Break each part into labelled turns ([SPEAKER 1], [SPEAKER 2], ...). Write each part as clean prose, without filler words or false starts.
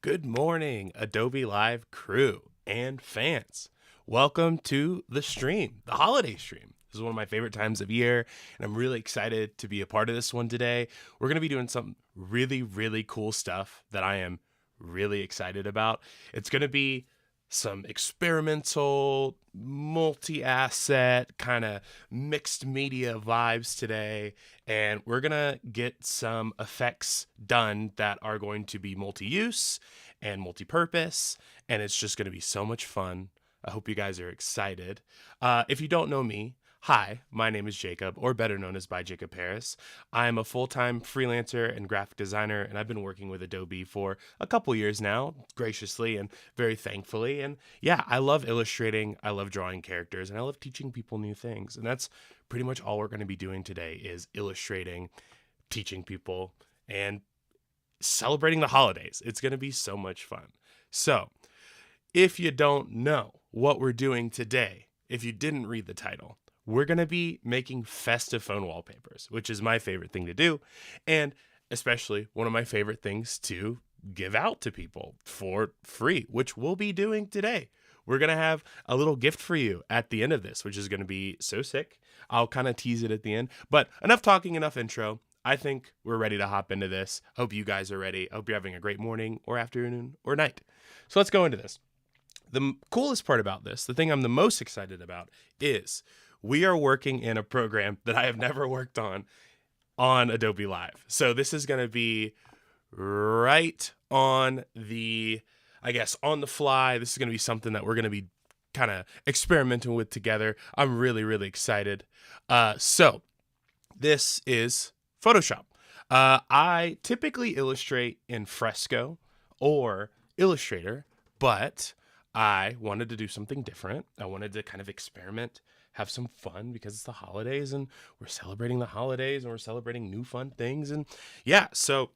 [SPEAKER 1] Good morning, Adobe Live crew and fans. Welcome to the stream, the holiday stream. This is one of my favorite times of year, and I'm really excited to be a part of this one today. We're going to be doing some really cool stuff that I am really excited about. It's going to be some experimental, multi asset, kind of mixed media vibes today. And we're going to get some effects done that are going to be multi use and multi purpose. And it's just going to be so much fun. I hope you guys are excited. If you don't know me, hi, my name is Jacob, or better known as by Jacob Harris. I'm a full-time freelancer and graphic designer, and I've been working with Adobe for a couple years now, graciously and very thankfully. And yeah, I love illustrating, I love drawing characters, and I love teaching people new things. And that's pretty much all we're going to be doing today is illustrating, teaching people, and celebrating the holidays. It's going to be so much fun. So, if you don't know what we're doing today, if you didn't read the title, we're going to be making festive phone wallpapers, which is my favorite thing to do, and especially one of my favorite things to give out to people for free, which we'll be doing today. We're going to have a little gift for you at the end of this, which is going to be so sick. I'll kind of tease it at the end, but enough talking, enough intro. I think we're ready to hop into this. Hope you guys are ready. Hope you're having a great morning or afternoon or night. So let's go into this. The coolest part about this, the thing I'm the most excited about, is we are working in a program that I have never worked on Adobe Live. So this is going to be right on the, I guess, on the fly. This is going to be something that we're going to be kind of experimenting with together. I'm really excited. So this is Photoshop. I typically illustrate in Fresco or Illustrator, but I wanted to do something different. I wanted to kind of experiment, have some fun because it's the holidays and we're celebrating the holidays and we're celebrating new fun things. And yeah, so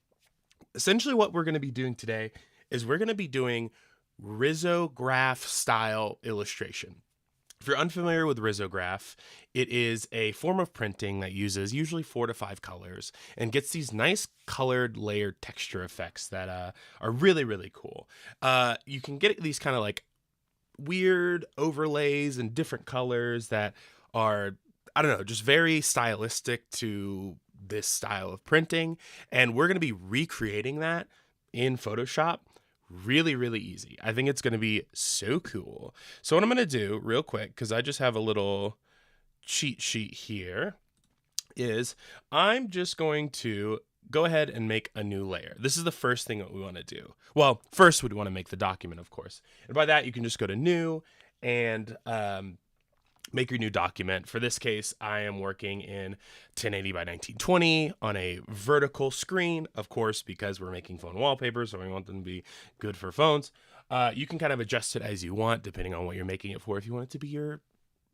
[SPEAKER 1] essentially what we're going to be doing today is we're going to be doing Risograph style illustration. If you're unfamiliar with Risograph, it is a form of printing that uses usually 4 to 5 colors and gets these nice colored layered texture effects that are really cool. You can get these kind of like weird overlays and different colors that are, I don't know, just very stylistic to this style of printing. And we're going to be recreating that in Photoshop really easy. I think it's going to be so cool. So what I'm going to do real quick, because I just have a little cheat sheet here, is I'm just going to go ahead and make a new layer. This is the first thing that we want to do. Well, first we'd want to make the document, of course. And by that, you can just go to new and make your new document. For this case, I am working in 1080 by 1920 on a vertical screen, of course, because we're making phone wallpapers, so we want them to be good for phones. You can kind of adjust it as you want, depending on what you're making it for. If you want it to be your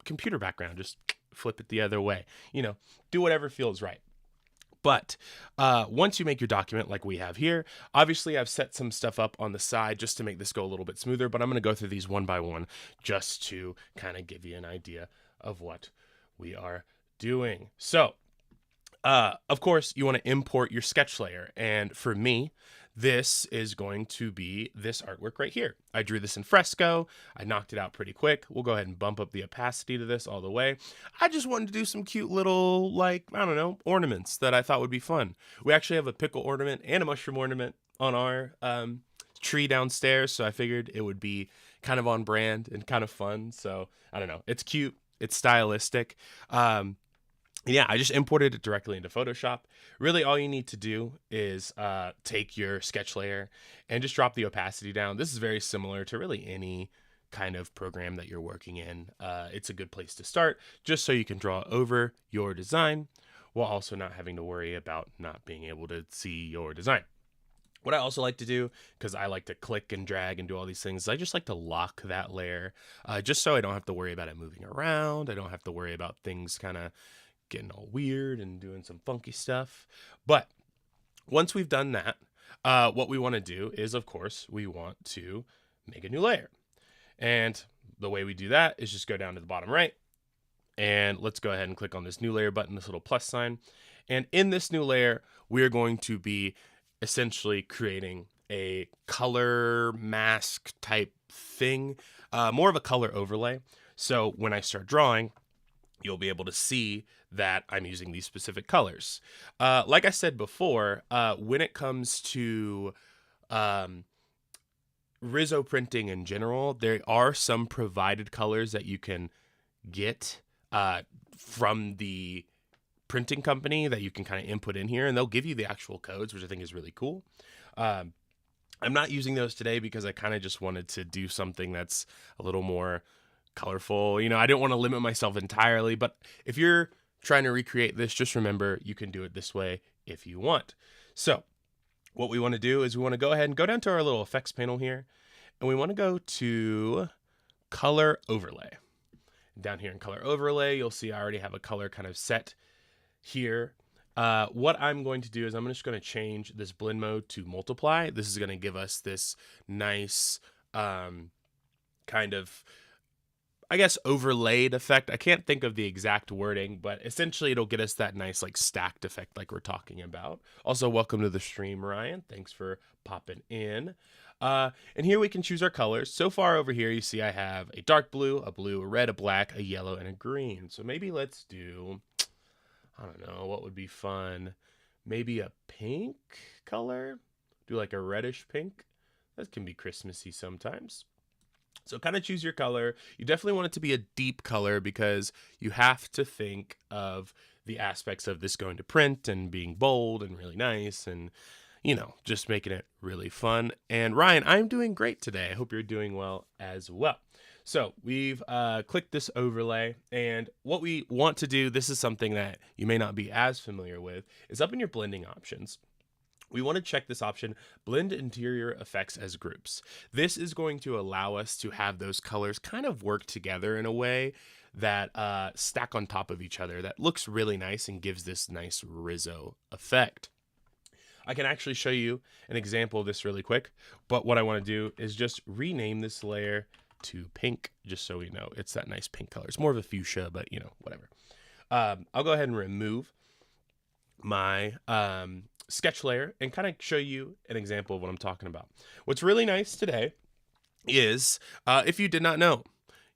[SPEAKER 1] computer background, just flip it the other way. You know, do whatever feels right. But once you make your document like we have here, obviously I've set some stuff up on the side just to make this go a little bit smoother, but I'm going to go through these one by one just to kind of give you an idea of what we are doing. So, of course, you want to import your sketch layer. And for me, this is going to be this artwork right here. I drew this in Fresco. I knocked it out pretty quick. We'll go ahead and bump up the opacity to this all the way. I just wanted to do some cute little, like, I don't know, ornaments that I thought would be fun. We actually have a pickle ornament and a mushroom ornament on our tree downstairs, so I figured it would be kind of on brand and kind of fun. So, I don't know. It's cute. It's stylistic. Yeah, I just imported it directly into Photoshop. Really, all you need to do is take your sketch layer and just drop the opacity down. This is very similar to really any kind of program that you're working in. It's a good place to start just so you can draw over your design while also not having to worry about not being able to see your design. What I also like to do, because I like to click and drag and do all these things, I just like to lock that layer just so I don't have to worry about it moving around. I don't have to worry about things kind of getting all weird and doing some funky stuff. But once we've done that, what we want to do is, of course, we want to make a new layer. And the way we do that is just go down to the bottom right. And let's go ahead and click on this new layer button, this little plus sign. And in this new layer, we are going to be essentially creating a color mask type thing, more of a color overlay. So when I start drawing, you'll be able to see that I'm using these specific colors. Like I said before, when it comes to um, riso printing in general, there are some provided colors that you can get from the printing company that you can kind of input in here, and they'll give you the actual codes, which I think is really cool. I'm not using those today because I kind of just wanted to do something that's a little more colorful. I didn't want to limit myself entirely, but if you're trying to recreate this, just remember you can do it this way if you want. So what we want to do is we want to go ahead and go down to our little effects panel here, and we want to go to color overlay. Down here in color overlay, you'll see I already have a color kind of set here. What I'm going to do is I'm just going to change this blend mode to multiply. This is going to give us this nice kind of, I guess, overlaid effect. I can't think of the exact wording, but essentially it'll get us that nice like stacked effect like we're talking about. Also, welcome to the stream, Ryan. Thanks for popping in. And here we can choose our colors. So far over here, you see I have a dark blue, a red, a black, a yellow, and a green. So maybe let's do, I don't know, what would be fun? Maybe a pink color? Do like a reddish pink? That can be Christmassy sometimes. So kind of choose your color. You definitely want it to be a deep color because you have to think of the aspects of this going to print and being bold and really nice and, just making it really fun. And Ryan, I'm doing great today. I hope you're doing well as well. So we've clicked this overlay, and what we want to do, this is something that you may not be as familiar with, is up in your blending options. We want to check this option, blend interior effects as groups. This is going to allow us to have those colors kind of work together in a way that stack on top of each other that looks really nice and gives this nice riso effect. I can actually show you an example of this really quick, but what I want to do is just rename this layer to pink, just so we know it's that nice pink color. It's more of a fuchsia, but whatever. I'll go ahead and remove my sketch layer and kind of show you an example of what I'm talking about. What's really nice today is, if you did not know,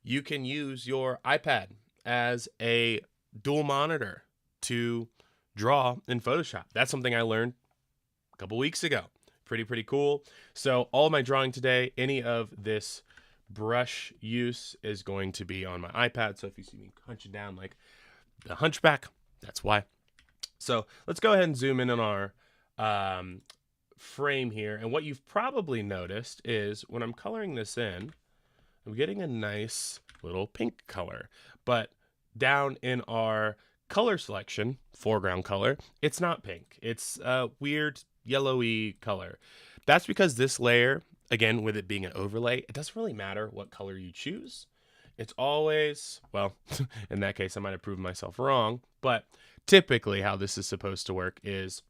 [SPEAKER 1] you can use your iPad as a dual monitor to draw in Photoshop. That's something I learned a couple weeks ago. Pretty cool. So all my drawing today, any of this brush use is going to be on my iPad. So if you see me hunching down like the hunchback, that's why. So let's go ahead and zoom in on our frame here. And what you've probably noticed is when I'm coloring this in, I'm getting a nice little pink color. But down in our color selection, foreground color, it's not pink. It's a weird yellowy color. That's because this layer, again, with it being an overlay, it doesn't really matter what color you choose. It's always, well, in that case, I might have proven myself wrong, but typically how this is supposed to work is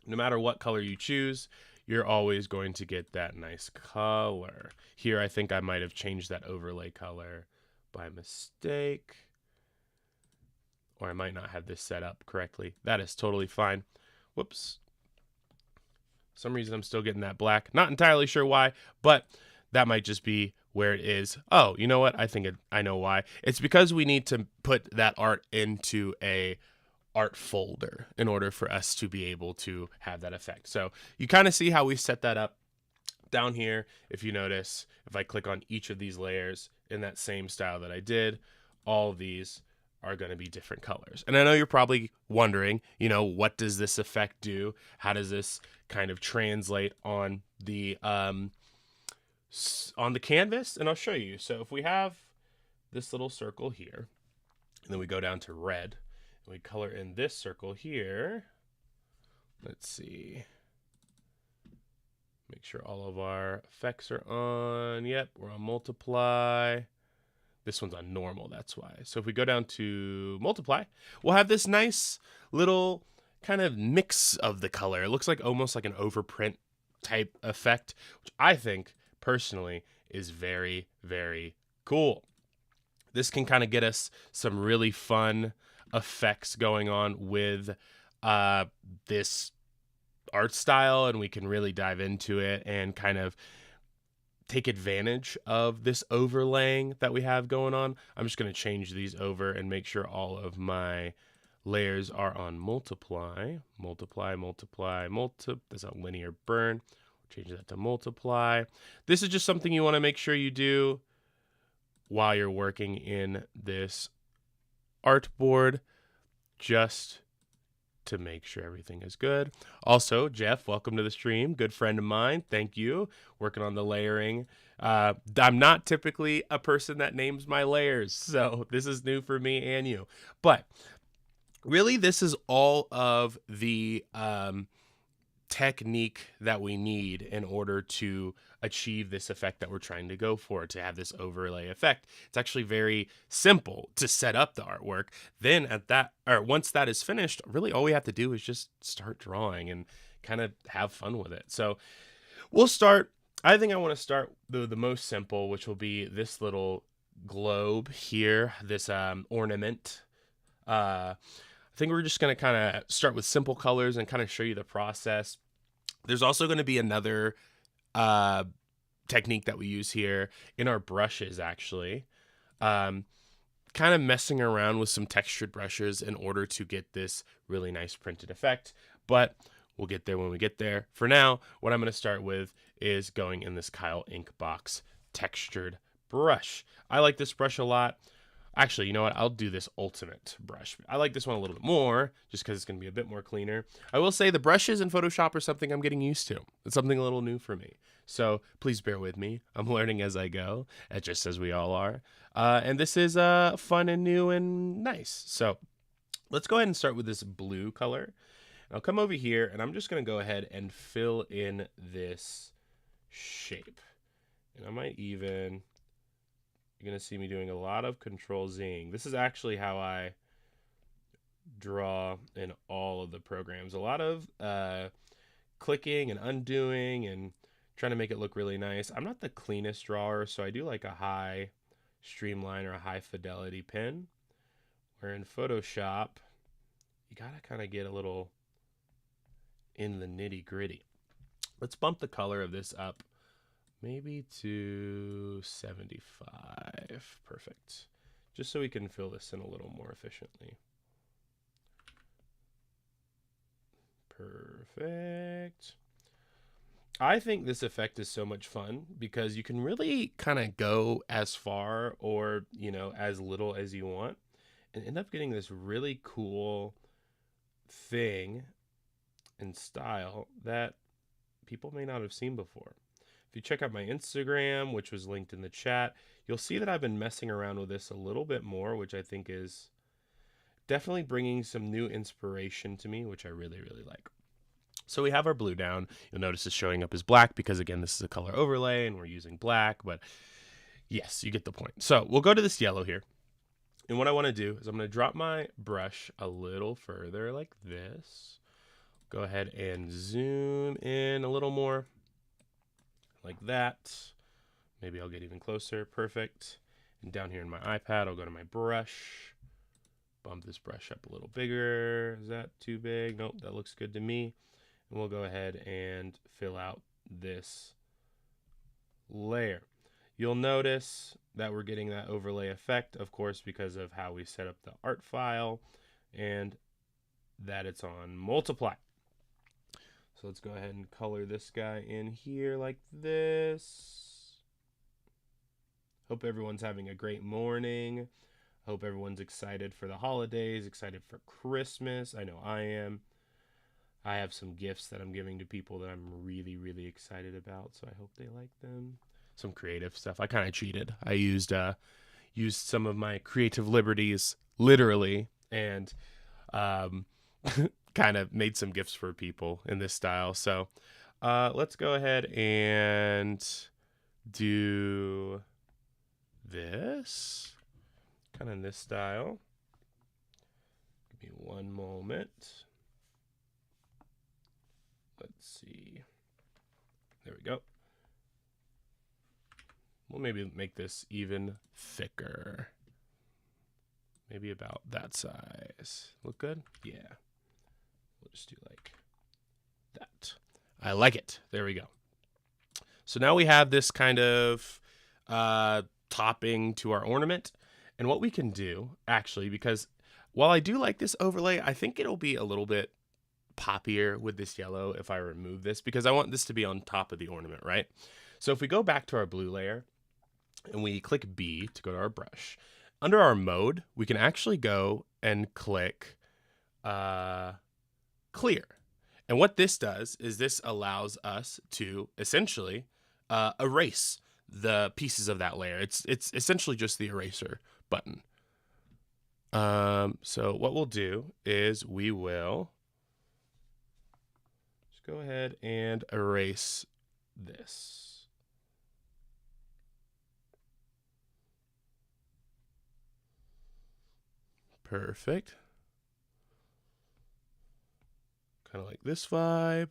[SPEAKER 1] no matter what color you choose, you're always going to get that nice color. Here, I think I might have changed that overlay color by mistake, or I might not have this set up correctly. That is totally fine. Whoops. For some reason I'm still getting that black. Not entirely sure why, but that might just be where it is. Oh, you know what? I know why. It's because we need to put that art into a art folder in order for us to be able to have that effect. So you kind of see how we set that up down here. If you notice, if I click on each of these layers in that same style that I did, all of these are going to be different colors. And I know you're probably wondering, what does this effect do? How does this kind of translate on the canvas? And I'll show you. So if we have this little circle here, and then we go down to red, and we color in this circle here. Let's see. Make sure all of our effects are on. Yep, we're on multiply. This one's on normal, that's why. So if we go down to multiply, we'll have this nice little kind of mix of the color. It looks like almost like an overprint type effect, which I think personally is very, very cool. This can kind of get us some really fun effects going on with this art style, and we can really dive into it and kind of take advantage of this overlaying that we have going on. I'm just going to change these over and make sure all of my layers are on multiply. That's a linear burn. Change that to multiply. This is just something you want to make sure you do while you're working in this artboard, just to make sure everything is good. Also, Jeff, welcome to the stream. Good friend of mine. Thank you. Working on the layering. I'm not typically a person that names my layers, so this is new for me and you. But really, this is all of the technique that we need in order to achieve this effect that we're trying to go for, to have this overlay effect. It's actually very simple to set up the artwork. Then once that is finished, really all we have to do is just start drawing and kind of have fun with it. So we'll start. I think I want to start the most simple, which will be this little globe here, this ornament. I think we're just going to kind of start with simple colors and kind of show you the process. There's also going to be another technique that we use here in our brushes, actually. Kind of messing around with some textured brushes in order to get this really nice printed effect. But we'll get there when we get there. For now, what I'm going to start with is going in this Kyle Inkbox textured brush. I like this brush a lot. Actually, you know what? I'll do this ultimate brush. I like this one a little bit more just because it's going to be a bit more cleaner. I will say the brushes in Photoshop are something I'm getting used to. It's something a little new for me. So please bear with me. I'm learning as I go, just as we all are. And this is fun and new and nice. So let's go ahead and start with this blue color. I'll come over here and I'm just going to go ahead and fill in this shape. And I might even... You're going to see me doing a lot of Control-Zing. This is actually how I draw in all of the programs. A lot of clicking and undoing and trying to make it look really nice. I'm not the cleanest drawer, so I do like a high streamline or a high fidelity pen. Where in Photoshop, you got to kind of get a little in the nitty-gritty. Let's bump the color of this up. Maybe to 75. Perfect. Just so we can fill this in a little more efficiently. Perfect. I think this effect is so much fun because you can really kind of go as far or, as little as you want and end up getting this really cool thing and style that people may not have seen before. If you check out my Instagram, which was linked in the chat, you'll see that I've been messing around with this a little bit more, which I think is definitely bringing some new inspiration to me, which I really, really like. So we have our blue down. You'll notice it's showing up as black because, again, this is a color overlay and we're using black. But yes, you get the point. So we'll go to this yellow here. And what I want to do is I'm going to drop my brush a little further like this. Go ahead and zoom in a little more. Like that. Maybe I'll get even closer. Perfect. And down here in my iPad, I'll go to my brush. Bump this brush up a little bigger. Is that too big? Nope, that looks good to me. And we'll go ahead and fill out this layer. You'll notice that we're getting that overlay effect, of course, because of how we set up the art file and that it's on multiply. So let's go ahead and color this guy in here like this. Hope everyone's having a great morning. Hope everyone's excited for the holidays, excited for Christmas. I know I am. I have some gifts that I'm giving to people that I'm really, really excited about, so I hope they like them. Some creative stuff. I kind of cheated. I used some of my creative liberties, literally, and kind of made some gifts for people in this style. So let's go ahead and do this kind of in this style. Give me one moment. Let's see. There we go. We'll maybe make this even thicker. Maybe about that size. Look good? Yeah. We'll just do like that. I like it. There we go. So now we have this kind of topping to our ornament. And what we can do, actually, because while I do like this overlay, I think it'll be a little bit poppier with this yellow if I remove this, because I want this to be on top of the ornament, right? So if we go back to our blue layer and we click B to go to our brush, under our mode, we can actually go and click clear. And what this does is this allows us to essentially erase the pieces of that layer. It's essentially just the eraser button. So what we'll do is we will just go ahead and erase this. Perfect. Kind of like this vibe.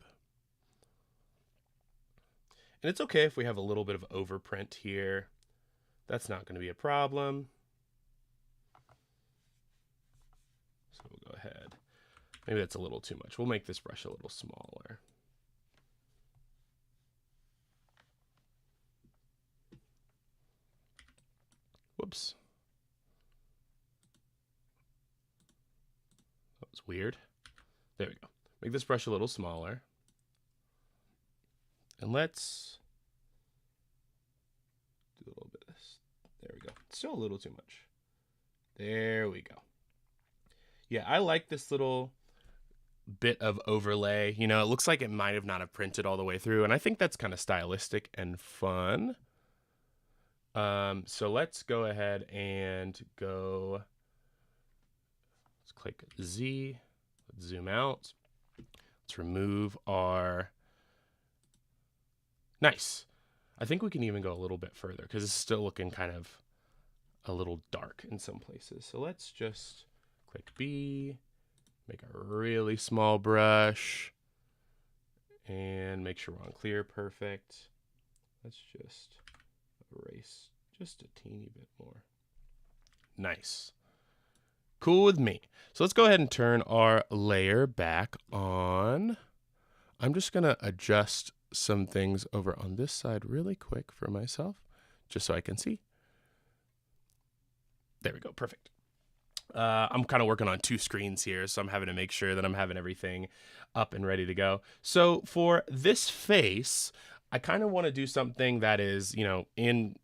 [SPEAKER 1] And it's okay if we have a little bit of overprint here. That's not going to be a problem. So we'll go ahead. Maybe that's a little too much. We'll make this brush a little smaller. Whoops. That was weird. There we go. Make this brush a little smaller. And let's do a little bit of this. There we go. Still a little too much. There we go. Yeah, I like this little bit of overlay. You know, it looks like it might have not have printed all the way through, and I think that's kind of stylistic and fun. So let's go ahead and go. Let's click Z. Let's zoom out. Let's remove our. Nice. I think we can even go a little bit further because it's still looking kind of a little dark in some places. So let's just click B, make a really small brush, and make sure we're on clear. Perfect. Let's just erase just a teeny bit more. Nice. Cool with me. So let's go ahead and turn our layer back on. I'm just going to adjust some things over on this side really quick for myself, just so I can see. There we go. Perfect. I'm kind of working on two screens here, so I'm having to make sure that I'm having everything up and ready to go. So for this face, I kind of want to do something that is, you know, in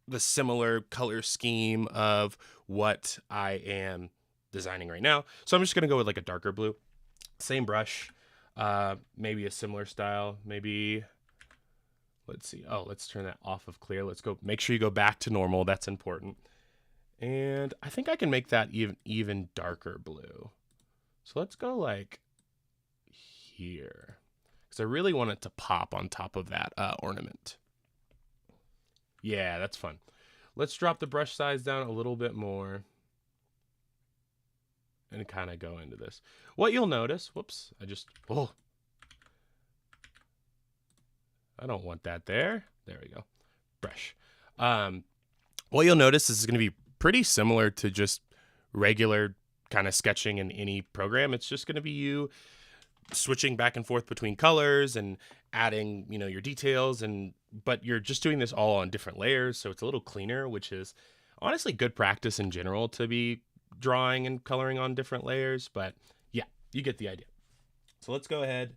[SPEAKER 1] the similar color scheme of what I am designing right now. So I'm just going to go with like a darker blue. Same brush, maybe a similar style. Maybe, let's see. Oh, let's turn that off of clear. Let's go. Make sure you go back to normal. That's important. And I think I can make that even darker blue. So let's go like here, because I really want it to pop on top of that ornament. Yeah, that's fun. Let's drop the brush size down a little bit more and kind of go into this. What you'll notice, whoops, I don't want that there. There we go. Brush. What you'll notice is it's going to be pretty similar to just regular kind of sketching in any program. It's just going to be you switching back and forth between colors and adding, you know, your details, but you're just doing this all on different layers, so it's a little cleaner, which is honestly good practice in general to be drawing and coloring on different layers. But yeah, you get the idea. So let's go ahead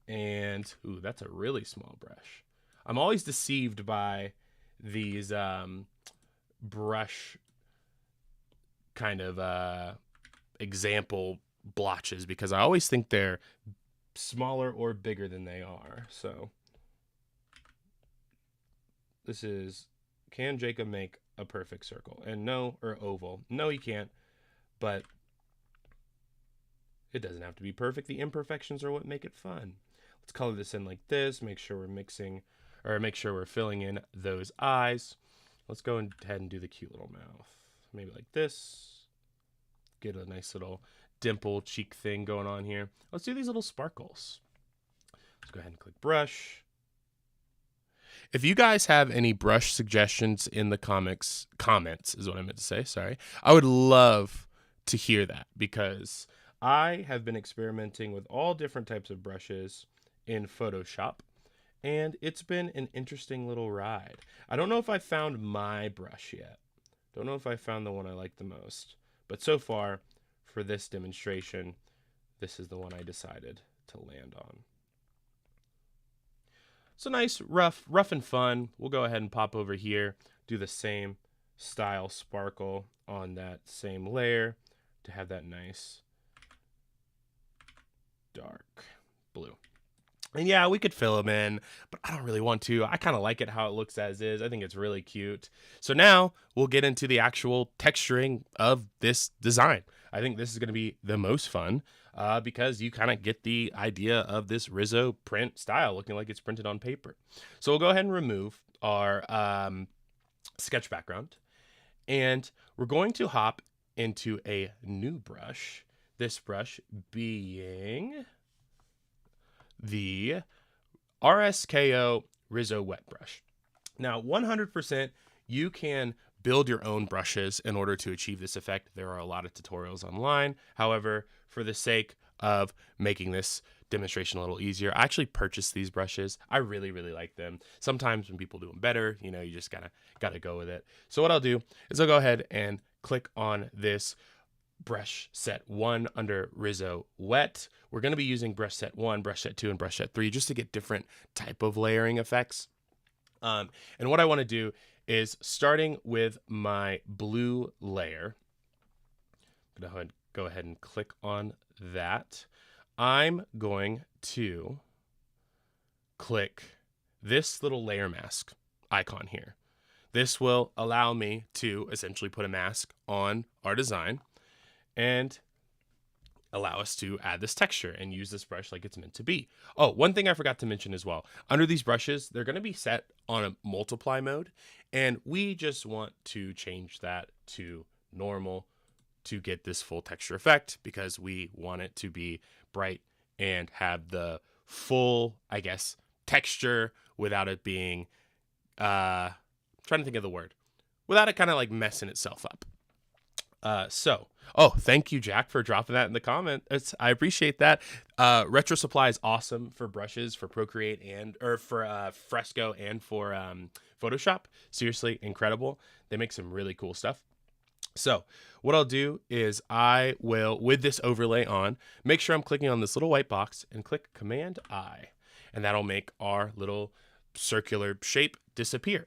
[SPEAKER 1] and ooh, that's a really small brush. I'm always deceived by these brush kind of example blotches, because I always think they're smaller or bigger than they are. So this is, can Jacob make a perfect circle? And no, or oval. No, he can't, but it doesn't have to be perfect. The imperfections are what make it fun. Let's color this in like this, make sure we're mixing, or make sure we're filling in those eyes. Let's go ahead and do the cute little mouth. Maybe like this. Get a nice little dimple cheek thing going on here. Let's do these little sparkles. Let's go ahead and click brush. If you guys have any brush suggestions in the comments is what I meant to say, sorry. I would love to hear that, because I have been experimenting with all different types of brushes in Photoshop, and it's been an interesting little ride. I don't know if I found my brush yet. Don't know if I found the one I like the most, but so far for this demonstration, this is the one I decided to land on. So nice, rough and fun. We'll go ahead and pop over here, do the same style sparkle on that same layer to have that nice dark blue. And yeah, we could fill them in, but I don't really want to. I kind of like it how it looks as is. I think it's really cute. So now we'll get into the actual texturing of this design. I think this is going to be the most fun because you kind of get the idea of this Riso print style looking like it's printed on paper. So we'll go ahead and remove our sketch background, and we're going to hop into a new brush. This brush being the RSKO Riso wet brush. Now, 100% you can build your own brushes in order to achieve this effect. There are a lot of tutorials online. However, for the sake of making this demonstration a little easier, I actually purchased these brushes. I really like them. Sometimes when people do them better, you know, you just gotta go with it. So what I'll do is I'll go ahead and click on this brush set 1 under Riso wet. We're going to be using brush set 1, brush set 2, and brush set 3 just to get different type of layering effects. And what I want to do is, starting with my blue layer, I'm going to go ahead and click on that. I'm going to click this little layer mask icon here. This will allow me to essentially put a mask on our design and allow us to add this texture and use this brush like it's meant to be. Oh, one thing I forgot to mention as well. Under these brushes, they're going to be set on a multiply mode, and we just want to change that to normal to get this full texture effect because we want it to be bright and have the full, I guess, texture without it being, trying to think of the word, without it kind of like messing itself up. Oh, thank you, Jack, for dropping that in the comments. I appreciate that. Retro Supply is awesome for brushes, for Procreate or for Fresco and for Photoshop. Seriously, incredible. They make some really cool stuff. So what I'll do is I will, with this overlay on, make sure I'm clicking on this little white box and click Command I, and that'll make our little circular shape disappear.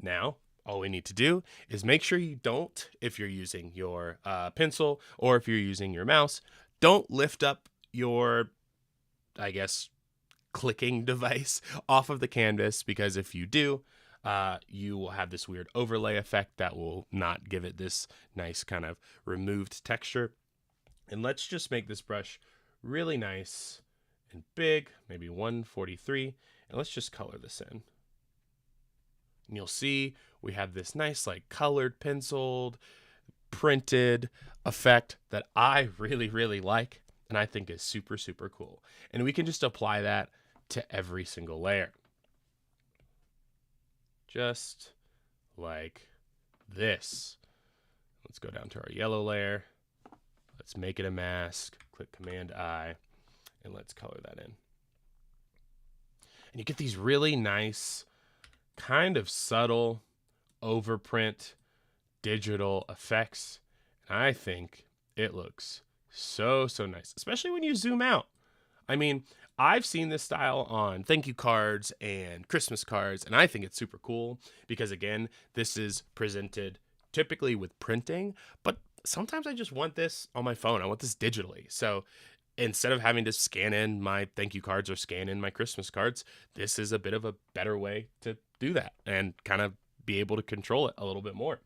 [SPEAKER 1] Now, all we need to do is make sure you don't, if you're using your pencil or if you're using your mouse, don't lift up your, I guess, clicking device off of the canvas, because if you do, you will have this weird overlay effect that will not give it this nice kind of removed texture. And let's just make this brush really nice and big, maybe 143, and let's just color this in. And you'll see we have this nice like colored, penciled, printed effect that I really like and I think is super cool. And we can just apply that to every single layer. Just like this. Let's go down to our yellow layer. Let's make it a mask. Click Command I, and let's color that in. And you get these really nice, kind of subtle overprint digital effects. And I think it looks so nice, especially when you zoom out. I mean, I've seen this style on thank you cards and Christmas cards, and I think it's super cool because, again, this is presented typically with printing, but sometimes I just want this on my phone. I want this digitally. So instead of having to scan in my thank you cards or scan in my Christmas cards, this is a bit of a better way to do that and kind of be able to control it a little bit more.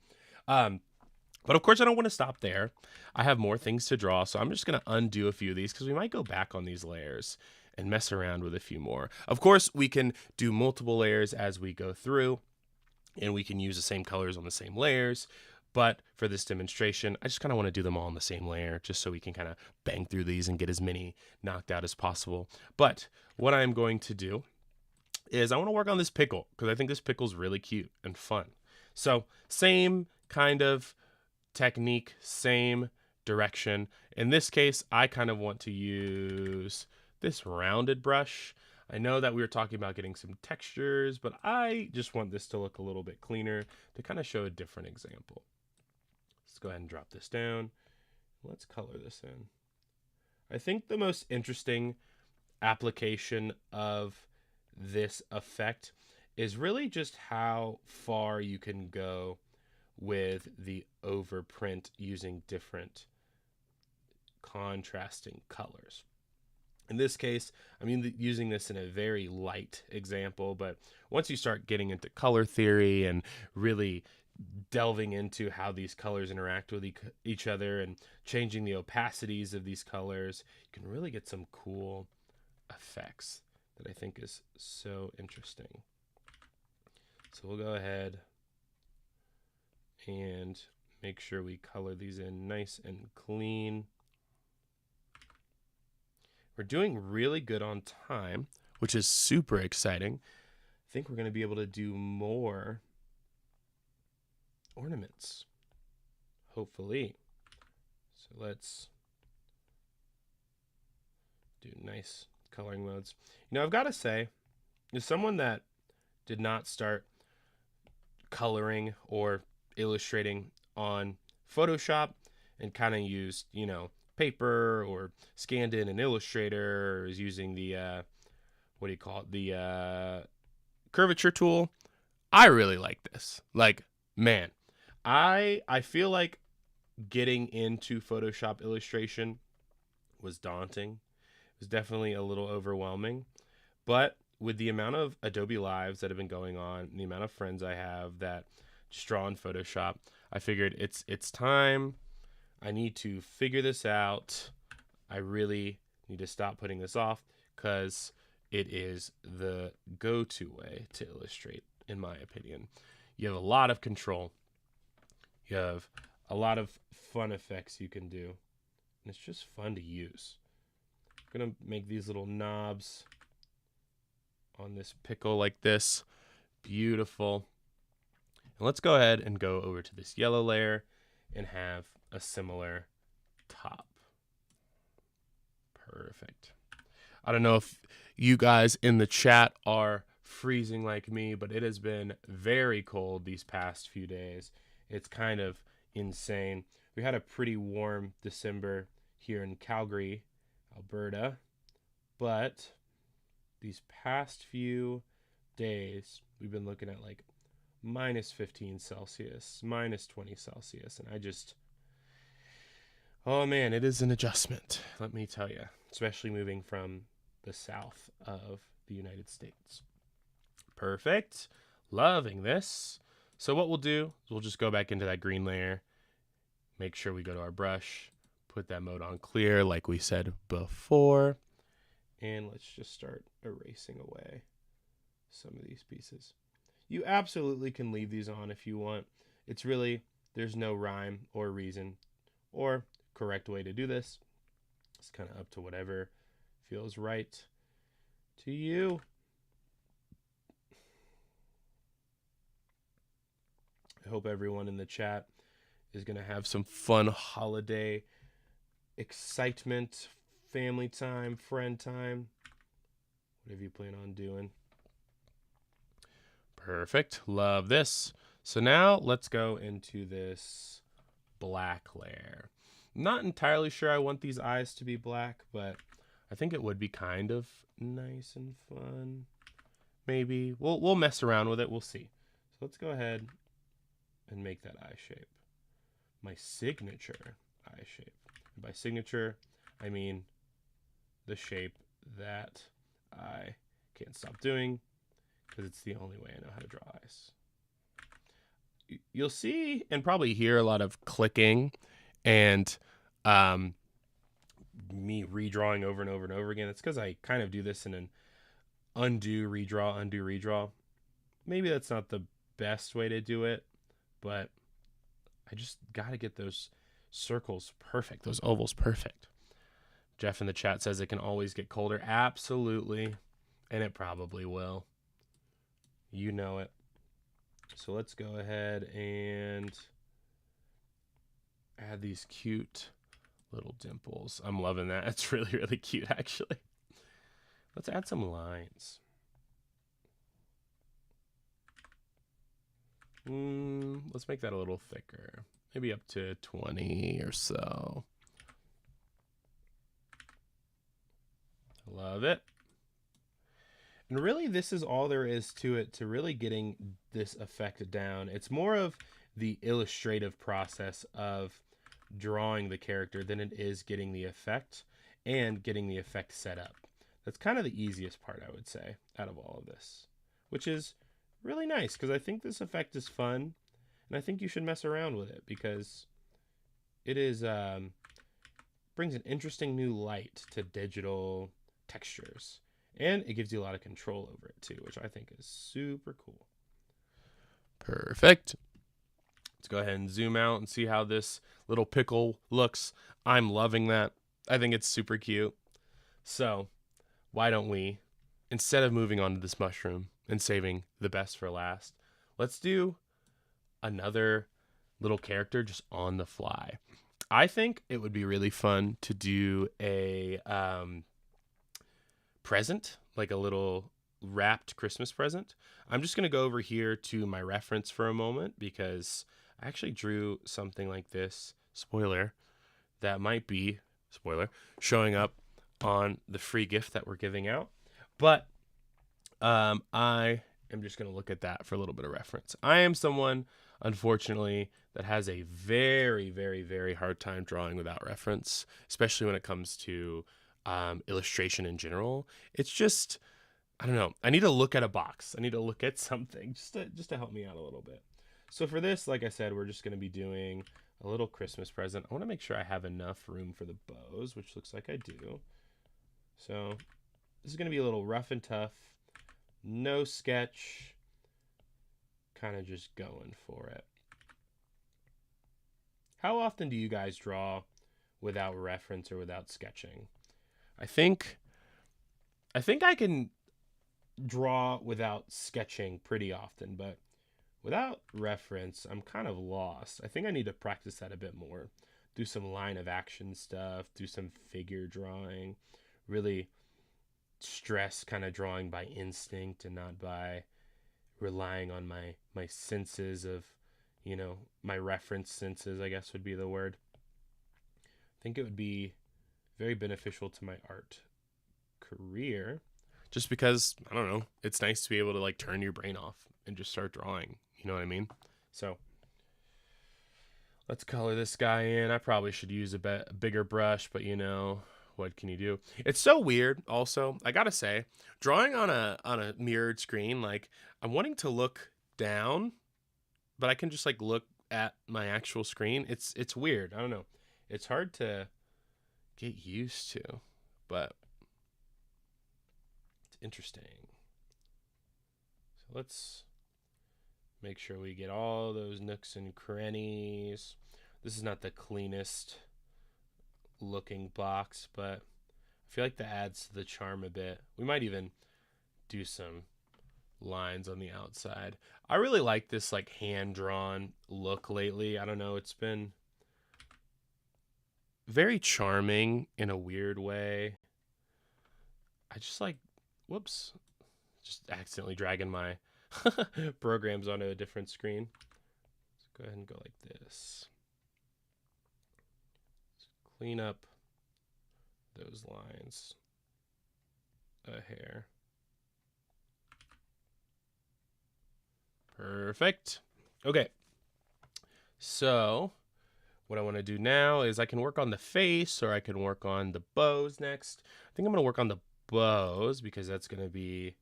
[SPEAKER 1] But of course, I don't want to stop there. I have more things to draw, so I'm just going to undo a few of these because we might go back on these layers and mess around with a few more. Of course, we can do multiple layers as we go through, and we can use the same colors on the same layers. But for this demonstration, I just kind of want to do them all on the same layer just so we can kind of bang through these and get as many knocked out as possible. But what I'm going to do is I want to work on this pickle because I think this pickle's really cute and fun. So same kind of technique, same direction. In this case, I kind of want to use this rounded brush. I know that we were talking about getting some textures, but I just want this to look a little bit cleaner to kind of show a different example. Let's go ahead and drop this down. Let's color this in. I think the most interesting application of this effect is really just how far you can go with the overprint using different contrasting colors. In this case, I'm using this in a very light example, but once you start getting into color theory and really delving into how these colors interact with each other and changing the opacities of these colors, you can really get some cool effects that I think is so interesting. So we'll go ahead and make sure we color these in nice and clean. We're doing really good on time, which is super exciting. I think we're going to be able to do more ornaments, hopefully. So let's do nice coloring modes. You know, I've got to say, as someone that did not start coloring or illustrating on Photoshop and kind of used, you know, paper or scanned in an Illustrator, or is using the what do you call it, the curvature tool, I really like this. Like, man, I feel like getting into Photoshop illustration was daunting. It was definitely a little overwhelming, but with the amount of Adobe Lives that have been going on and the amount of friends I have that just draw in Photoshop, I figured it's time. I need to figure this out. I really need to stop putting this off because it is the go-to way to illustrate, in my opinion. You have a lot of control. You have a lot of fun effects you can do. And it's just fun to use. I'm going to make these little knobs on this pickle like this. Beautiful. And let's go ahead and go over to this yellow layer and have a similar top. Perfect. I don't know if you guys in the chat are freezing like me, but it has been very cold these past few days. It's kind of insane. We had a pretty warm December here in Calgary, Alberta, but these past few days we've been looking at like minus 15 Celsius, minus 20 Celsius, and I just, oh man, it is an adjustment, let me tell you, especially moving from the south of the United States. Perfect. Loving this. So what we'll do is we'll just go back into that green layer, make sure we go to our brush, put that mode on clear like we said before, and let's just start erasing away some of these pieces. You absolutely can leave these on if you want. It's really, there's no rhyme or reason or correct way to do this. It's kind of up to whatever feels right to you. I hope everyone in the chat is going to have some fun holiday excitement, family time, friend time, whatever you plan on doing. Perfect. Love this. So now let's go into this black layer. Not entirely sure I want these eyes to be black, but I think it would be kind of nice and fun. Maybe. We'll mess around with it. We'll see. So let's go ahead and make that eye shape my signature eye shape. And by signature, I mean the shape that I can't stop doing because it's the only way I know how to draw eyes. You'll see and probably hear a lot of clicking and me redrawing over and over and over again. It's because I kind of do this in an undo, redraw, undo, redraw. Maybe that's not the best way to do it, but I just got to get those circles perfect, those ovals perfect. Jeff in the chat says it can always get colder. Absolutely. And it probably will. You know it. So let's go ahead and add these cute little dimples. I'm loving that. It's really, really cute, actually. Let's add some lines. Let's make that a little thicker. Maybe up to 20 or so. Love it. And really, this is all there is to it, to really getting this effect down. It's more of the illustrative process of drawing the character than it is getting the effect and getting the effect set up. That's kind of the easiest part, I would say, out of all of this, which is really nice because I think this effect is fun, and I think you should mess around with it because it is brings an interesting new light to digital textures, and it gives you a lot of control over it too, which I think is super cool. Perfect. Let's go ahead and zoom out and see how this little pickle looks. I'm loving that. I think it's super cute. So why don't we, instead of moving on to this mushroom and saving the best for last, let's do another little character just on the fly. I think it would be really fun to do a present, like a little wrapped Christmas present. I'm just going to go over here to my reference for a moment because I actually drew something like this, spoiler, that might be, spoiler, showing up on the free gift that we're giving out. But I am just going to look at that for a little bit of reference. I am someone, unfortunately, that has a very, very, very hard time drawing without reference, especially when it comes to illustration in general. It's just, I don't know. I need to look at a box. I need to look at something just to help me out a little bit. So for this, like I said, we're just going to be doing a little Christmas present. I want to make sure I have enough room for the bows, which looks like I do. So this is going to be a little rough and tough. No sketch. Kind of just going for it. How often do you guys draw without reference or without sketching? I think I can draw without sketching pretty often, but without reference, I'm kind of lost. I think I need to practice that a bit more. Do some line of action stuff, do some figure drawing, really stress kind of drawing by instinct and not by relying on my senses of, you know, my reference senses, I guess would be the word. I think it would be very beneficial to my art career just because, I don't know, it's nice to be able to like turn your brain off and just start drawing. You know what I mean? So let's color this guy in. I probably should use a bigger brush, but you know, what can you do? It's so weird. Also, I gotta say, drawing on a mirrored screen, like I'm wanting to look down, but I can just like look at my actual screen. It's weird. I don't know. It's hard to get used to, but it's interesting. So let's make sure we get all those nooks and crannies. This is not the cleanest looking box, but I feel like that adds to the charm a bit. We might even do some lines on the outside. I really like this like hand-drawn look lately. I don't know, it's been very charming in a weird way. I just like, whoops, just accidentally dragging my programs onto a different screen. Let's go ahead and go like this. Let's clean up those lines a hair. Perfect. Okay. So what I want to do now is I can work on the face or I can work on the bows next. I think I'm going to work on the bows because that's going to be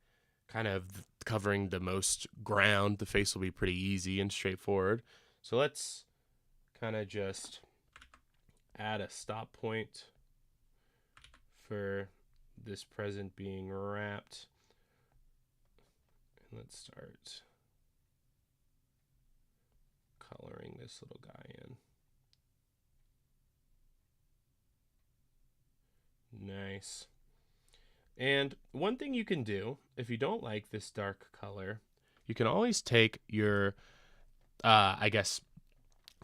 [SPEAKER 1] kind of covering the most ground. The face will be pretty easy and straightforward. So let's kind of just add a stop point for this present being wrapped. And let's start coloring this little guy in. Nice. And one thing you can do, if you don't like this dark color, you can always take your, I guess,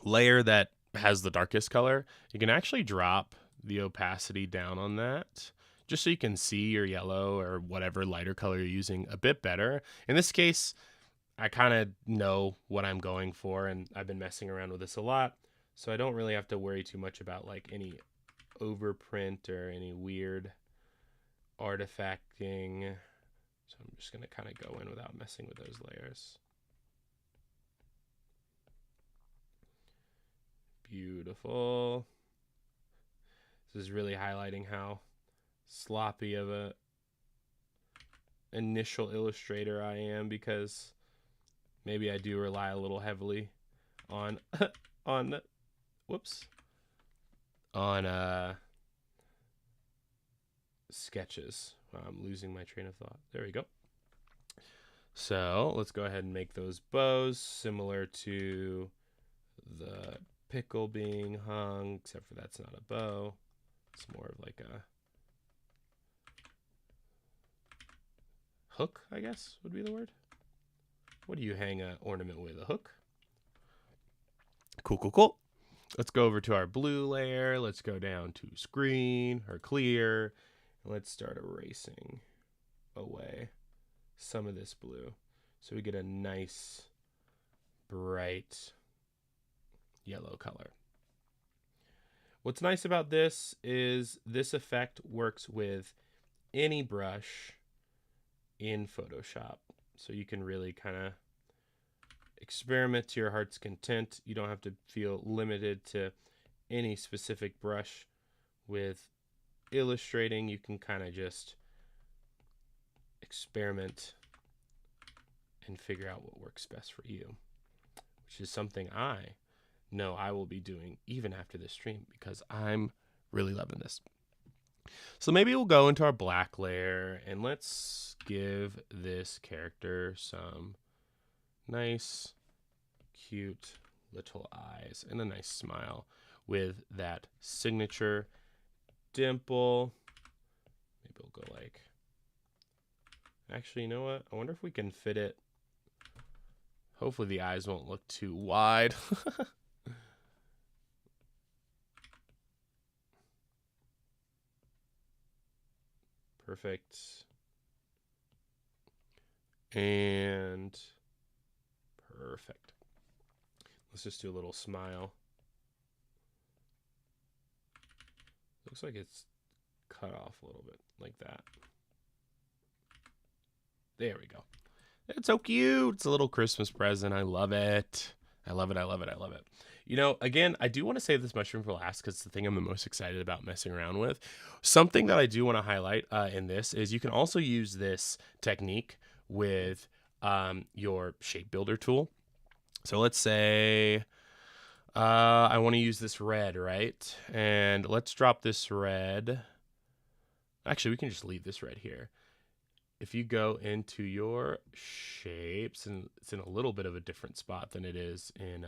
[SPEAKER 1] layer that has the darkest color. You can actually drop the opacity down on that just so you can see your yellow or whatever lighter color you're using a bit better. In this case, I kind of know what I'm going for, and I've been messing around with this a lot, so I don't really have to worry too much about like any overprint or any weird artifacting. So I'm just going to kind of go in without messing with those layers. Beautiful. This is really highlighting how sloppy of a initial illustrator I am, because maybe I do rely a little heavily on on sketches. I'm losing my train of thought. There we go. So let's go ahead and make those bows similar to the pickle being hung, except for that's not a bow. It's more of like a hook, I guess would be the word. What do you hang an ornament with? A hook? Cool, cool, cool. Let's go over to our blue layer. Let's go down to screen or clear. And let's start erasing away some of this blue, so we get a nice bright yellow color. What's nice about this is this effect works with any brush in Photoshop, so you can really kind of experiment to your heart's content. You don't have to feel limited to any specific brush. With illustrating, you can kind of just experiment and figure out what works best for you, which is something I know I will be doing even after this stream, because I'm really loving this. So maybe we'll go into our black layer and let's give this character some nice, cute little eyes and a nice smile with that signature dimple. Maybe we'll go like, actually, you know what? I wonder if we can fit it. Hopefully the eyes won't look too wide. Perfect. And perfect. Let's just do a little smile. Looks like it's cut off a little bit like that. There we go. It's so cute. It's a little Christmas present. I love it. I love it. I love it. I love it. You know, again, I do want to save this mushroom for last because it's the thing I'm the most excited about messing around with. Something that I do want to highlight in this is you can also use this technique with your shape builder tool. So let's say I want to use this red, right? And let's drop this red. Actually, we can just leave this red here. If you go into your shapes, and it's in a little bit of a different spot than it is in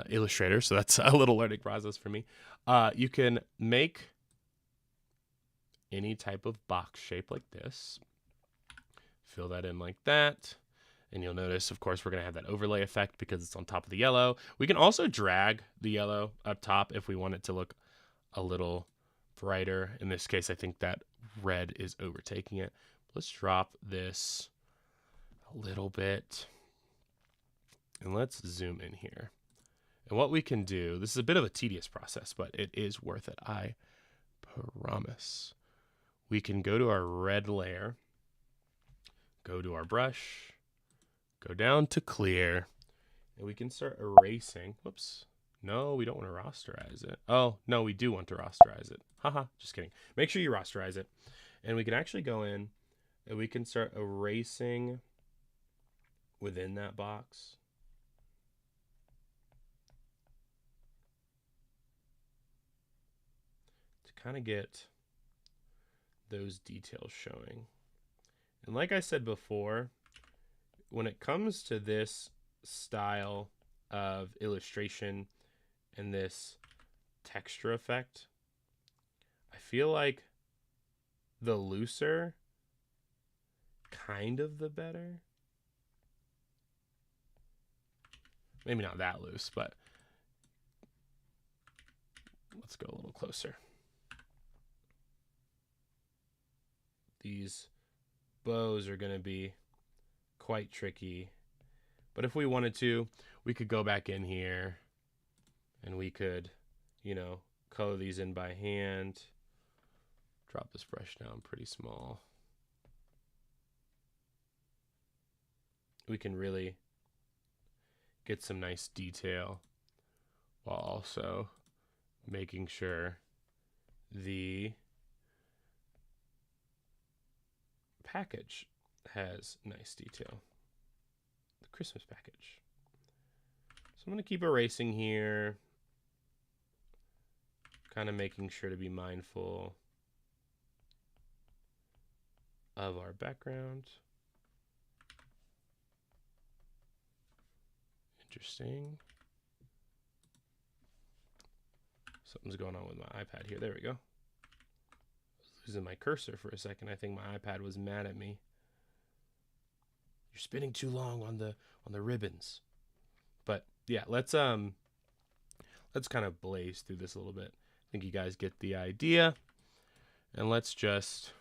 [SPEAKER 1] Illustrator, so that's a little learning process for me. You can make any type of box shape like this. Fill that in like that. And you'll notice, of course, we're going to have that overlay effect because it's on top of the yellow. We can also drag the yellow up top if we want it to look a little brighter. In this case, I think that red is overtaking it. Let's drop this a little bit. And let's zoom in here. And what we can do, this is a bit of a tedious process, but it is worth it, I promise. We can go to our red layer, go to our brush, go down to clear, and we can start erasing. Whoops. No, we don't want to rasterize it. Oh, no, we do want to rasterize it. Haha, just kidding. Make sure you rasterize it. And we can actually go in and we can start erasing within that box. To kind of get those details showing. And like I said before, when it comes to this style of illustration and this texture effect, I feel like the looser, kind of the better. Maybe not that loose, but let's go a little closer. these bows are going to be quite tricky. But if we wanted to, we could go back in here and we could, color these in by hand. Drop this brush down pretty small. We can really get some nice detail while also making sure the package has nice detail. The Christmas package. So I'm going to keep erasing here, kind of making sure to be mindful of our background. Interesting. Something's going on with my iPad here. There we go. I was losing my cursor for a second. I think my iPad was mad at me. You're spinning too long on the ribbons. But yeah, let's kind of blaze through this a little bit. I think you guys get the idea. And let's just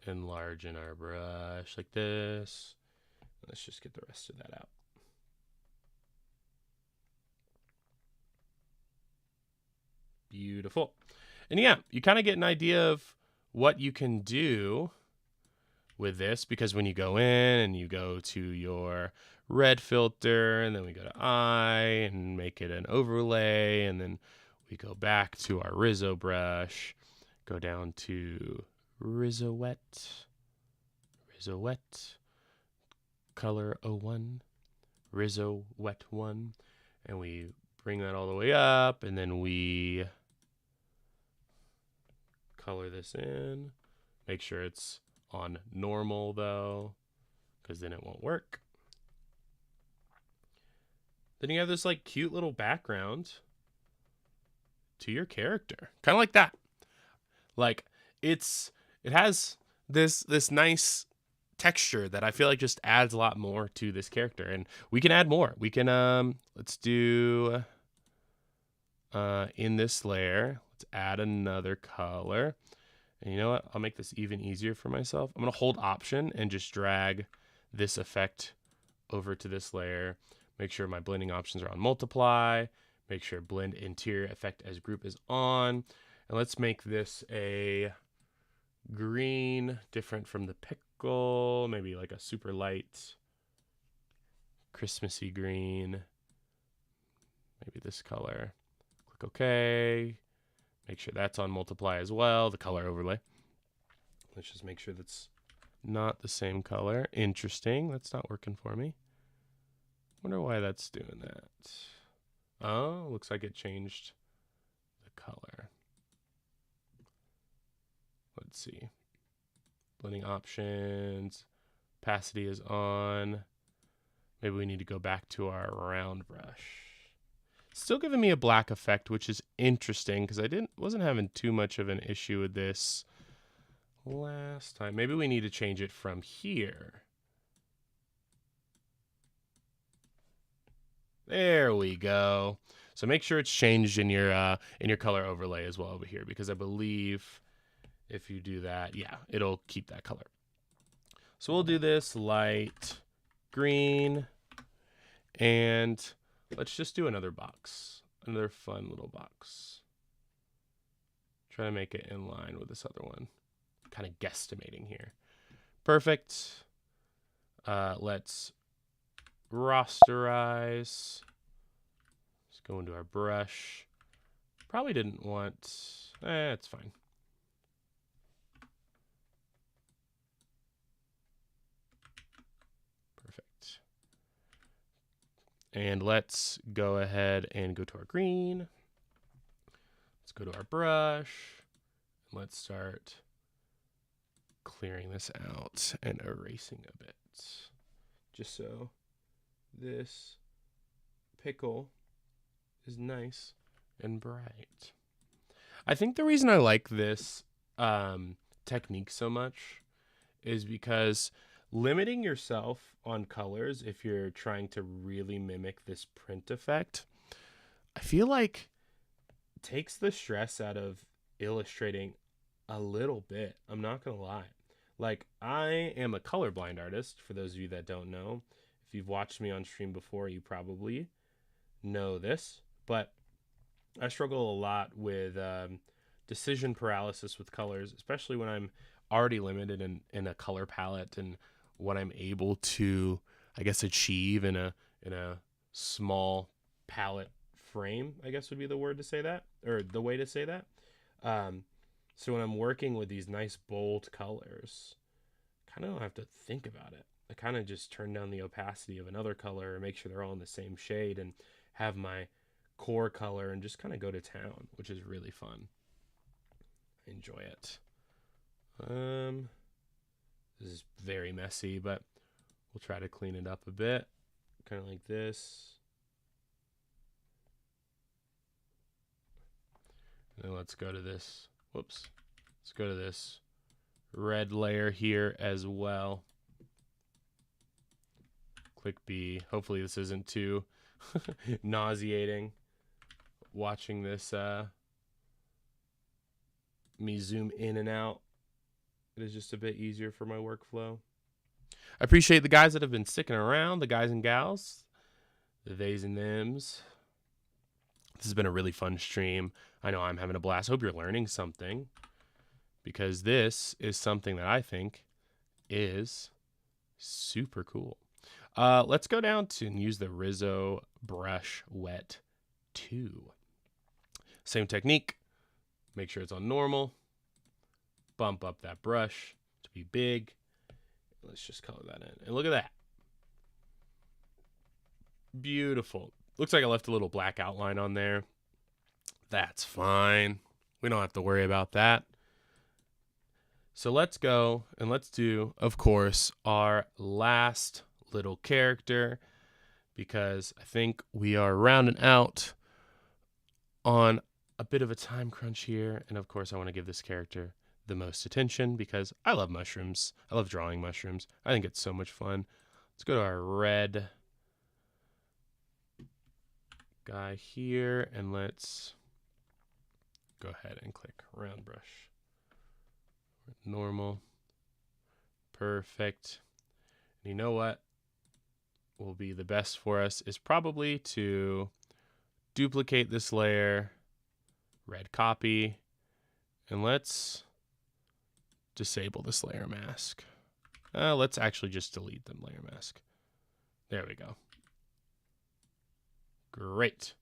[SPEAKER 1] enlarge in our brush like this. Let's just get the rest of that out. Beautiful. And yeah, you kind of get an idea of what you can do with this, because when you go in and you go to your red filter, and then we go to eye and make it an overlay, and then we go back to our Riso brush, go down to Riso Wet, color 01, Riso Wet 1, and we bring that all the way up, and then we color this in. Make sure it's on normal though, because then it won't work. Then you have this like cute little background to your character, kind of like that. Like it has this nice texture that I feel like just adds a lot more to this character, and we can add more. We can let's do in this layer, let's add another color. And you know what? I'll make this even easier for myself. I'm going to hold Option and just drag this effect over to this layer. Make sure my blending options are on multiply. Make sure blend interior effect as group is on. And let's make this a green, different from the Pickle. Maybe like a super light Christmassy green. Maybe this color. Click OK. Make sure that's on multiply as well, the color overlay. Let's just make sure that's not the same color. Interesting. That's not working for me. Wonder why that's doing that. Oh, looks like it changed the color. Let's see. Blending options. Opacity is on. Maybe we need to go back to our round brush. Still giving me a black effect, which is interesting because I wasn't having too much of an issue with this last time. Maybe we need to change it from here. There we go. So make sure it's changed in your color overlay as well over here, because I believe if you do that, yeah, it'll keep that color. So we'll do this light green, and let's just do another box, another fun little box. Try to make it in line with this other one. Kind of guesstimating here. Perfect. Let's rasterize. Let's go into our brush. Probably didn't want, it's fine. Perfect. And let's go ahead and go to our green. Let's go to our brush. And let's start clearing this out and erasing a bit. Just so this pickle is nice and bright. I think the reason I like this technique so much is because limiting yourself on colors, if you're trying to really mimic this print effect, I feel like takes the stress out of illustrating A little bit. I'm not going to lie. Like, I am a colorblind artist, for those of you that don't know. If you've watched me on stream before, you probably know this. But I struggle a lot with decision paralysis with colors, especially when I'm already limited in a color palette and what I'm able to, I guess, achieve in a small palette frame, I guess would be the word to say that, or the way to say that. So when I'm working with these nice bold colors, I kind of don't have to think about it. I kind of just turn down the opacity of another color and make sure they're all in the same shade and have my core color and just kind of go to town, which is really fun. I enjoy it. This is very messy, but we'll try to clean it up a bit. Kind of like this. And then let's go to this. Whoops. Let's go to this red layer here as well. Click B. Hopefully this isn't too nauseating watching this me zoom in and out. It is just a bit easier for my workflow. I appreciate the guys that have been sticking around, the guys and gals, the theys and thems. This has been a really fun stream. I know I'm having a blast. Hope you're learning something, because this is something that I think is super cool. Let's go down to and use the Riso Brush Wet 2. Same technique. Make sure it's on normal. Bump up that brush to be big. Let's just color that in. And look at that. Beautiful. Looks like I left a little black outline on there. That's fine. We don't have to worry about that. So let's go and let's do, of course, our last little character, because I think we are rounding out on a bit of a time crunch here. And of course, I want to give this character the most attention because I love mushrooms. I love drawing mushrooms. I think it's so much fun. Let's go to our red guy here and let's go ahead and click round brush. Normal. Perfect. And you know what will be the best for us is probably to duplicate this layer, red copy, and let's disable this layer mask. Let's actually just delete the layer mask. There we go. Great.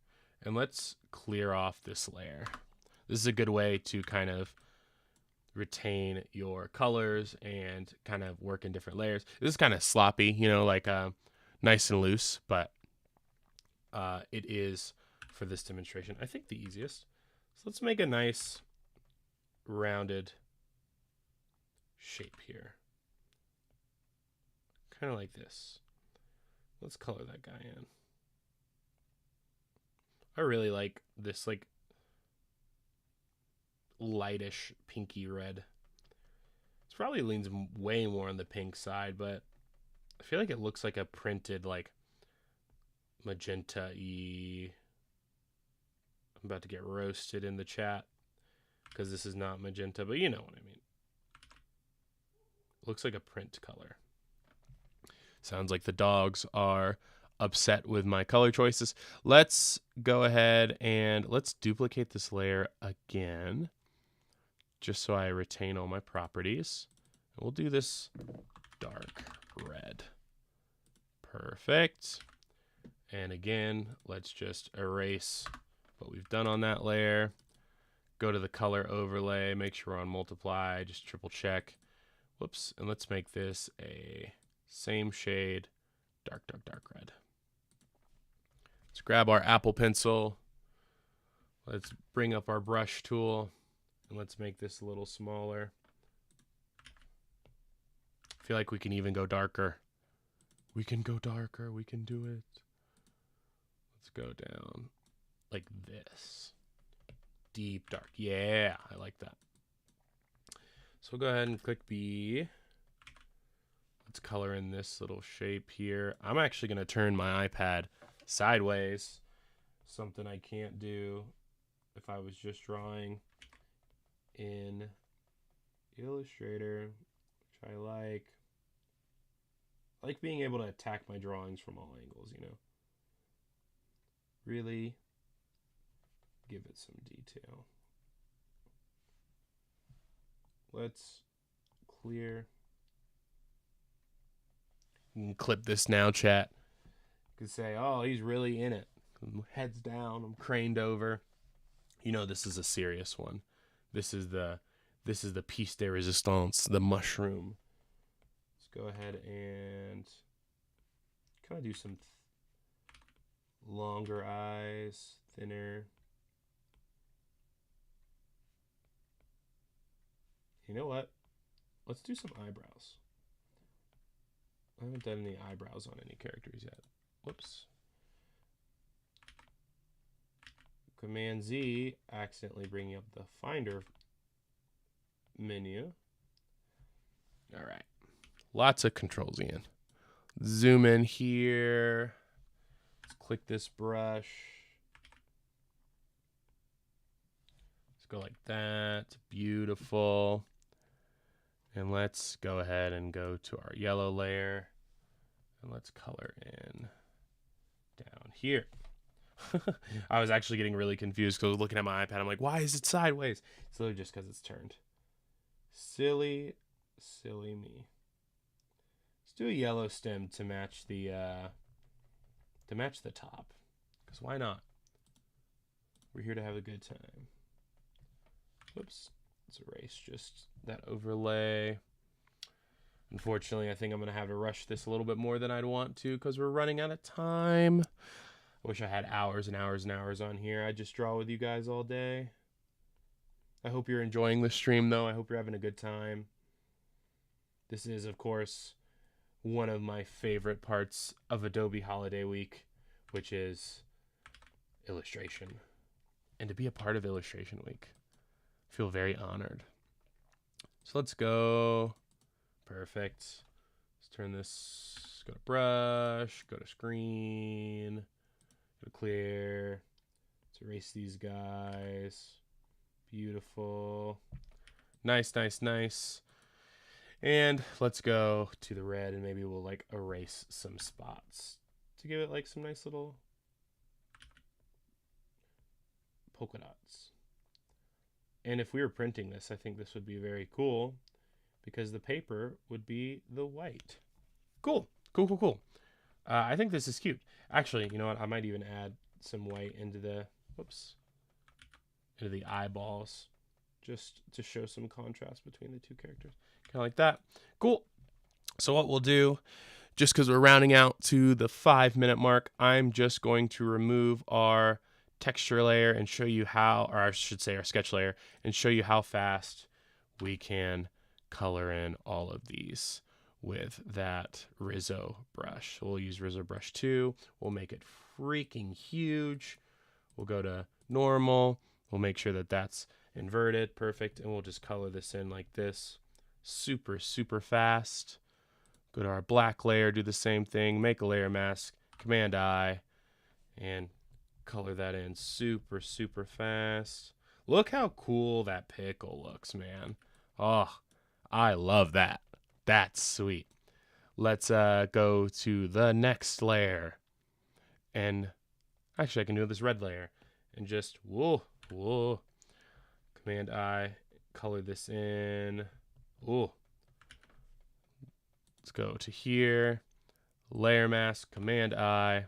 [SPEAKER 1] And let's clear off this layer. This is a good way to kind of retain your colors and kind of work in different layers. This is kind of sloppy, you know, like nice and loose, but it is, for this demonstration, I think the easiest. So let's make a nice rounded shape here. Kind of like this. Let's color that guy in. I really like this like lightish pinky red. It probably leans way more on the pink side, but I feel like it looks like a printed like magenta-y. I'm about to get roasted in the chat because this is not magenta, but you know what I mean. Looks like a print color. Sounds like the dogs are upset with my color choices. Let's go ahead and let's duplicate this layer again, just so I retain all my properties. And we'll do this dark red. Perfect. And again, let's just erase what we've done on that layer. Go to the color overlay, make sure we're on multiply, just triple check. Whoops, and let's make this a same shade, dark, dark, dark red. Let's grab our Apple Pencil. Let's bring up our brush tool, and let's make this a little smaller. I feel like we can even go darker. We can go darker, we can do it. Let's go down like this. Deep dark, yeah, I like that. So we'll go ahead and click B. Let's color in this little shape here. I'm actually going to turn my iPad sideways, something I can't do if I was just drawing in Illustrator, which I like. I like being able to attack my drawings from all angles, you know. Really give it some detail. Let's clear. You can clip this now, chat. You can say, oh, he's really in it. Head's down, I'm craned over. You know this is a serious one. This is the piece de resistance, the mushroom. Let's go ahead and kind of do some longer eyes, thinner. You know what? Let's do some eyebrows. I haven't done any eyebrows on any characters yet. Whoops. Command Z, accidentally bringing up the Finder menu. All right. Lots of controls in. Zoom in here. Let's click this brush. Let's go like that. Beautiful. And let's go ahead and go to our yellow layer. And let's color in down here. I was actually getting really confused because I was looking at my iPad. I'm like, why is it sideways? It's literally just because it's turned. Silly, silly me. Let's do a yellow stem to match the top. Because why not? We're here to have a good time. Whoops. Let's erase just that overlay. Unfortunately, I think I'm going to have to rush this a little bit more than I'd want to because we're running out of time. I wish I had hours and hours and hours on here. I just draw with you guys all day. I hope you're enjoying the stream, though. I hope you're having a good time. This is, of course, one of my favorite parts of Adobe Holiday Week, which is illustration. And to be a part of Illustration Week, I feel very honored. So let's go. Perfect. Let's turn this, go to brush, go to screen, go to clear. Let's erase these guys. Beautiful. Nice, nice, nice. And let's go to the red and maybe we'll like erase some spots to give it like some nice little polka dots. And if we were printing this, I think this would be very cool because the paper would be the white. Cool, cool, cool, cool. I think this is cute. Actually, you know what? I might even add some white into the, whoops, into the eyeballs just to show some contrast between the two characters. Kind of like that. Cool. So what we'll do, just because we're rounding out to the 5-minute mark, I'm just going to remove our texture layer and show you how, or I should say our sketch layer, and show you how fast we can color in all of these with that Riso brush. We'll use Riso brush 2. We'll make it freaking huge. We'll go to normal. We'll make sure that that's inverted. Perfect. And we'll just color this in like this. Super, super fast. Go to our black layer, do the same thing. Make a layer mask. Command I. And color that in super, super fast. Look how cool that pickle looks, man. Oh, I love that. That's sweet. Let's go to the next layer. And actually, I can do this red layer. And just, whoa, whoa. Command I, color this in. Ooh. Let's go to here. Layer mask, Command I.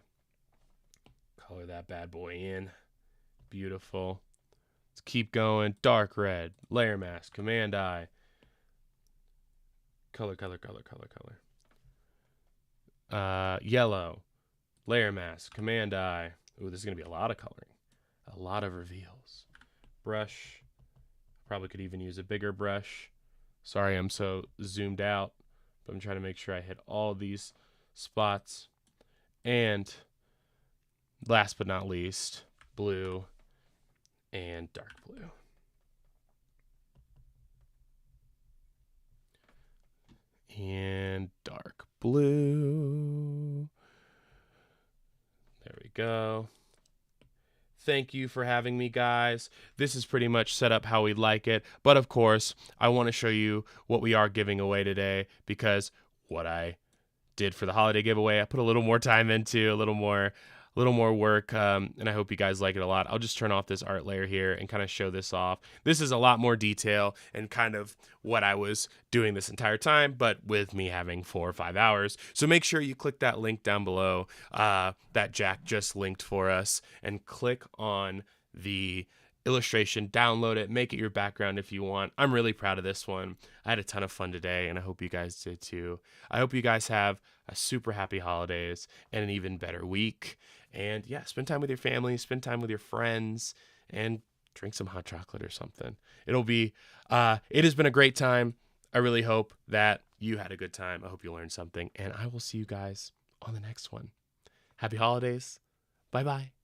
[SPEAKER 1] Color that bad boy in. Beautiful. Let's keep going. Dark red, layer mask, Command I. Color, color, color, color, color. Yellow, layer mask, Command I. Ooh, this is going to be a lot of coloring. A lot of reveals. Brush. Probably could even use a bigger brush. Sorry I'm so zoomed out, but I'm trying to make sure I hit all these spots. And last but not least, blue and dark blue. And dark blue. There we go. Thank you for having me, guys. This is pretty much set up how we'd like it. But of course, I want to show you what we are giving away today, because what I did for the holiday giveaway, I put a little more time into, a little more work, and I hope you guys like it a lot. I'll just turn off this art layer here and kind of show this off. This is a lot more detail and kind of what I was doing this entire time, but with me having 4 or 5 hours. So make sure you click that link down below that Jack just linked for us, and click on the illustration, download it, make it your background if you want. I'm really proud of this one. I had a ton of fun today, and I hope you guys did too. I hope you guys have a super happy holidays and an even better week. And yeah, spend time with your family, spend time with your friends, and drink some hot chocolate or something. It has been a great time. I really hope that you had a good time. I hope you learned something, and I will see you guys on the next one. Happy holidays. Bye-bye.